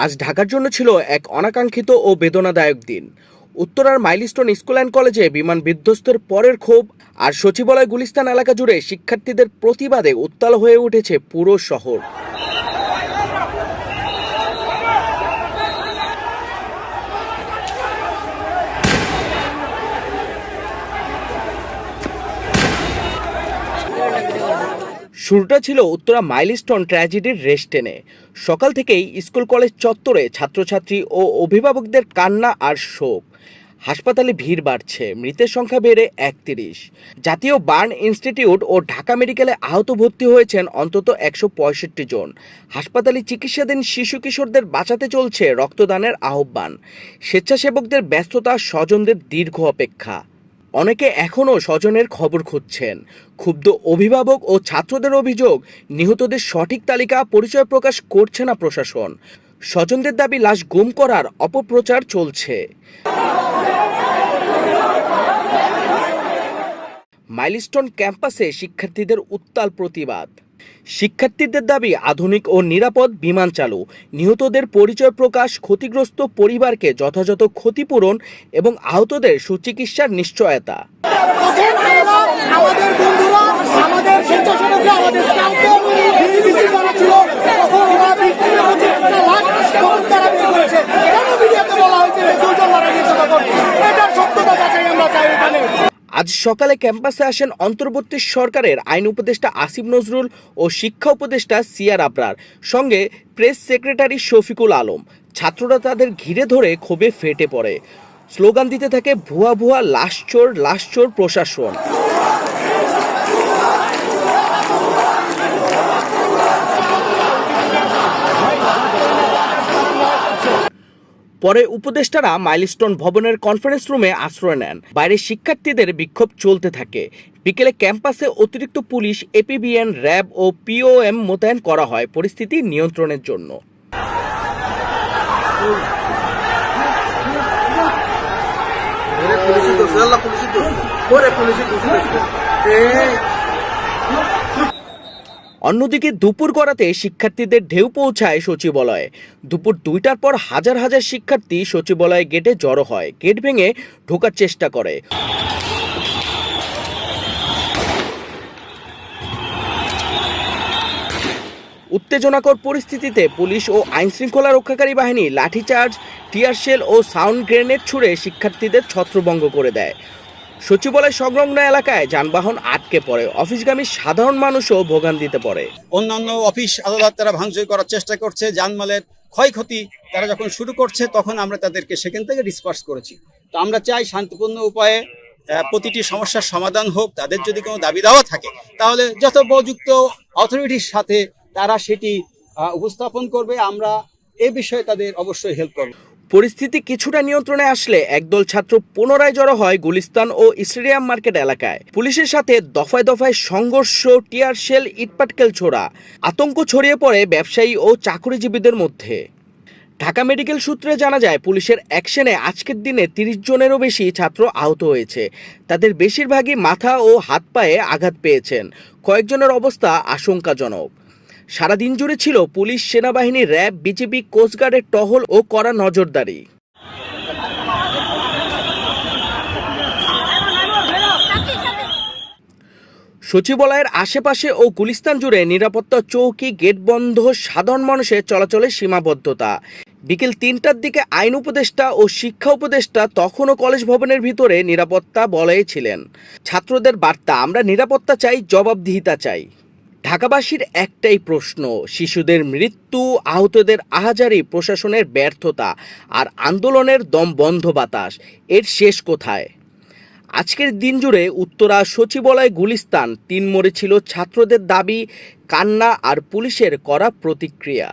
আজ ঢাকার জন্য ছিল এক অনাকাঙ্ক্ষিত ও বেদনাদায়ক দিন। উত্তরার মাইলস্টোন স্কুল অ্যান্ড কলেজে বিমান বিধ্বস্তের পরের ক্ষোভ আর সচিবালয় গুলিস্তান এলাকা জুড়ে শিক্ষার্থীদের প্রতিবাদে উত্তাল হয়ে উঠেছে পুরো শহর। শুরুটা ছিল উত্তরা মাইলস্টোন ট্র্যাজেডির রেস্টেনে। সকাল থেকেই স্কুল কলেজ চত্বরে ছাত্রছাত্রী ও অভিভাবকদের কান্না আর শোক। হাসপাতালে ভিড় বাড়ছে, মৃতের সংখ্যা বেড়ে ৩১। জাতীয় বার্ন ইনস্টিটিউট ও ঢাকা মেডিকেলে আহত ভর্তি হয়েছেন অন্তত ১৬৫ জন। হাসপাতালে চিকিৎসাধীন শিশু কিশোরদের বাঁচাতে চলছে রক্তদানের আহ্বান। স্বেচ্ছাসেবকদের ব্যস্ততা, স্বজনদের দীর্ঘ অপেক্ষা। অনেকে এখনও স্বজনের খবর খুঁজছেন। ক্ষুব্ধ অভিভাবক ও ছাত্রদের অভিযোগ, নিহতদের সঠিক তালিকা পরিচয় প্রকাশ করছে না প্রশাসন। স্বজনদের দাবি, লাশ গুম করার অপপ্রচার চলছে। মাইলস্টোন ক্যাম্পাসে শিক্ষার্থীদের উত্তাল প্রতিবাদ। শিক্ষার্থীদের দাবি, আধুনিক ও নিরাপদ বিমান চালু, নিহতদের পরিচয় প্রকাশ, ক্ষতিগ্রস্ত পরিবারকে যথাযথ ক্ষতিপূরণ এবং আহতদের সুচিকিৎসার নিশ্চয়তা। আজ সকালে ক্যাম্পাসে আসেন অন্তর্বর্তী সরকারের আইন উপদেষ্টা আসিফ নজরুল ও শিক্ষা উপদেষ্টা সিয়ার আবরার, সঙ্গে প্রেস সেক্রেটারি শফিকুল আলম। ছাত্ররা তাদের ঘিরে ধরে ক্ষোভে ফেটে পড়ে। স্লোগান দিতে থাকে, ভুয়া ভুয়া লাশ চোর প্রশাসন। পরে উপদেষ্টারা মাইলস্টোন ভবনের কনফারেন্স রুমে আশ্রয় নেন। বাইরে শিক্ষার্থীদের বিক্ষোভ চলতে থাকে। বিকেলে ক্যাম্পাসে অতিরিক্ত পুলিশ, এপিবিএন, র্যাব ও পিওএম মোতায়েন করা হয় পরিস্থিতি নিয়ন্ত্রণের জন্য। অন্যদিকে দুপুর গড়াতে শিক্ষার্থীদের ঢেউ পৌঁছায় সচিবালয়ে। দুপুর ২টার পর হাজার হাজার শিক্ষার্থী সচিবালয় গেটে জড়ো হয়, গেট ভেঙে ঢোকার চেষ্টা করে। উত্তেজনাকর পরিস্থিতিতে পুলিশ ও আইনশৃঙ্খলা রক্ষাকারী বাহিনী লাঠিচার্জ, টিয়ারশেল ও সাউন্ড গ্রেনেড ছুড়ে শিক্ষার্থীদের ছত্রভঙ্গ করে দেয়। সচিবালয় সংলগ্ন এলাকায় যানবাহন আটকে পড়ে, অফিসগামী সাধারণ মানুষও ভোগান্তিতে পড়ে। অন্যান্য অফিস আদালত তারা ভাঙচুর করার চেষ্টা করছে, জানমালের ক্ষয়ক্ষতি তারা যখন শুরু করছে তখন আমরা তাদেরকে সেখান থেকে ডিসপার্স করেছি। তো আমরা চাই শান্তিপূর্ণ উপায়ে প্রতিটি সমস্যার সমাধান হোক। তাদের যদি কোনো দাবি দাওয়া থাকে তাহলে যথোপযুক্ত অথরিটির সাথে তারা সেটি উপস্থাপন করবে। আমরা এ বিষয়ে তাদের অবশ্যই হেল্প করব। পরিস্থিতি কিছুটা নিয়ন্ত্রণে আসলে একদল ছাত্র পুনরায় জড়ো হয় গুলিস্তান ও স্টেডিয়াম মার্কেট এলাকায়। পুলিশের সাথে দফায় দফায় সংঘর্ষ, টিয়ারশেল, ইটপাটকেল ছোড়া। আতঙ্ক ছড়িয়ে পড়ে ব্যবসায়ী ও চাকরিজীবীদের মধ্যে। ঢাকা মেডিকেল সূত্রে জানা যায়, পুলিশের অ্যাকশনে আজকের দিনে ৩০ জনেরও বেশি ছাত্র আহত হয়েছে। তাদের বেশিরভাগই মাথা ও হাত পায়ে আঘাত পেয়েছেন। কয়েকজনের অবস্থা আশঙ্কাজনক। সারাদিন জুড়ে ছিল পুলিশ, সেনাবাহিনী, র্যাব, বিজিবি, কোস্টগার্ডের টহল ও কড়া নজরদারি। সচিবালয়ের আশেপাশে ও গুলিস্তান জুড়ে নিরাপত্তা চৌকি, গেট বন্ধ, সাধারণ মানুষের চলাচলে সীমাবদ্ধতা। বিকেল ৩টার দিকে আইন উপদেষ্টা ও শিক্ষা উপদেষ্টা তখনও কলেজ ভবনের ভিতরে নিরাপত্তা বলয়ে ছিলেন। ছাত্রদের বার্তা, আমরা নিরাপত্তা চাই, জবাবদিহিতা চাই। ঢাকাবাসীর একটাই প্রশ্ন, শিশুদের মৃত্যু, আহতদের আহাজারি, প্রশাসনের ব্যর্থতা আর আন্দোলনের দম বন্ধ বাতাস, এর শেষ কোথায়? আজকের দিন জুড়ে উত্তরা, সচিবালয়, গুলিস্তান, ৩ মোড়ে ছিল ছাত্রদের দাবি, কান্না আর পুলিশের কড়া প্রতিক্রিয়া।